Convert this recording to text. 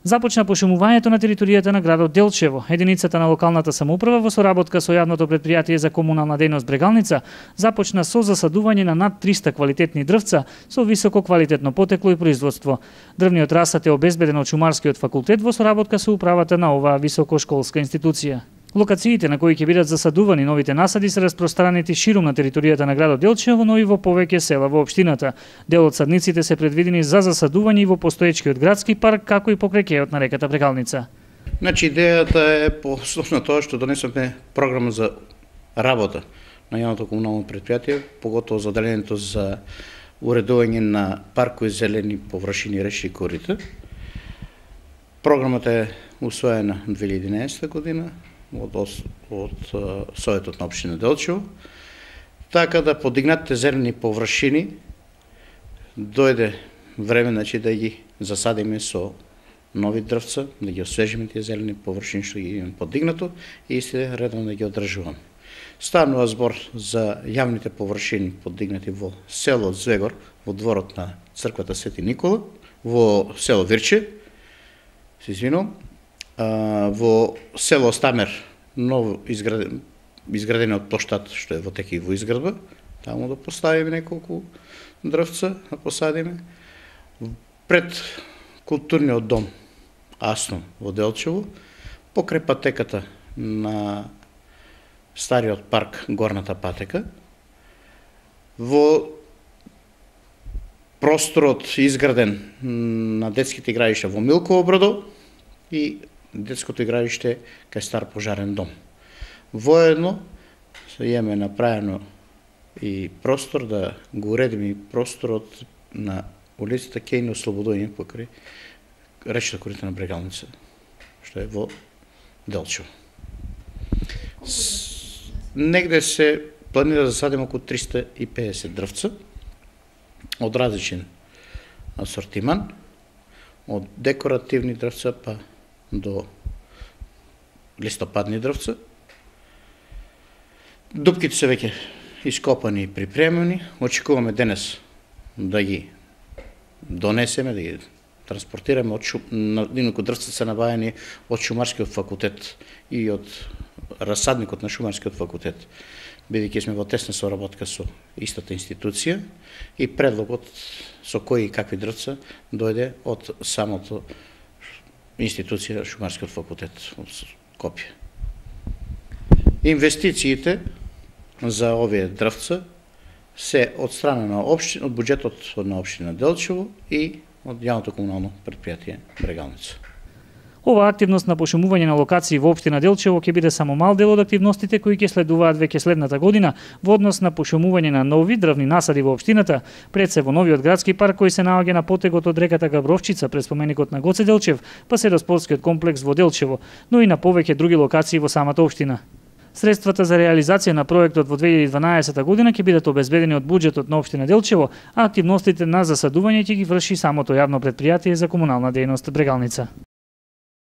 Започна пошумувањето на територијата на градот Делчево. Единицата на локалната самоуправа во соработка со јавното претпријатие за комунална дејност Брегалница започна со засадување на над 300 квалитетни дрвца со високо квалитетно потекло и производство. Дрвниот расад е обезбеден од Шумарскиот факултет во соработка со управата на оваа високошколска институција. Локациите на кои ќе бидат засадувани новите насади се распространети ширум на територијата на градот Делчево, но и во повеќе села во општината. Дел од садниците се предвидени за засадување и во постоечкиот градски парк, како и покрај кејот на реката Брегалница. Значи, идејата е по основа на тоа што донесовме програма за работа на јавното комунално претпријатие, поготово заделението за уредување на паркови зелени површини, речни корита. Програмата е усвоена 2011 година од Советот на општина Делчево, така да подигнатите зелени површини дојде време, значи, да ги засадиме со нови дрвца, да ги освежиме тие зелени површини што ги имаме подигнато и исти редовно да ги одржуваме. Станува збор за јавните површини подигнати во село Звегор, во дворот на црквата Свети Никола, во село Вирче, се извинувам, во село Стамер, ново изградениот плоштад што е во тек и во изградба, таму да поставиме неколку дрвца, да посадиме. Пред културниот дом Асно во Делчево, покрај патеката на стариот парк Горната патека, во просторот изграден на детските игралишта во Милково Брадо и детското игралиште кај Стар пожарен дом. Воедно имаме направено и простор да го уредиме и просторот на улицата Кејно Слободоње покрај речната корита на Брегалница, што е во Делчево. Негде се планира да засадиме околу 350 дрвца од различен асортиман, од декоративни дрвца па до листопадни дрвца. Дупките се веќе ископани и припремени. Очекуваме денес да ги донесеме, да ги транспортираме. Инаку дрвца се набавени од Шумарскиот факултет и од расадникот на Шумарскиот факултет, бидејќи сме во тесна соработка со истата институција и предлогот со кои и какви дрвца дојде од самото институција Шумарскиот факултет од Скопје. Инвестициите за овие дрвца се од страна на општина, од буџетот на општина Делчево и од јавното комунално претпријатие Брегалница. Ова активност на пошумување на локации во општина Делчево ќе биде само мал дел од активностите кои ќе следуваат веќе следната година во однос на пошумување на нови дрвни насади во општината, пред се во новиот градски парк кој се наоѓа на потегот од реката Габровчица пред споменикот на Гоце Делчев, па се до спортскиот комплекс во Делчево, но и на повеќе други локации во самата општина. Средствата за реализација на проектот во 2012 година ќе бидат обезбедени од буџетот на општина Делчево, а активностите на засадување ќе ги врши самото јавно претпријатие за комунална дејност Брегалница.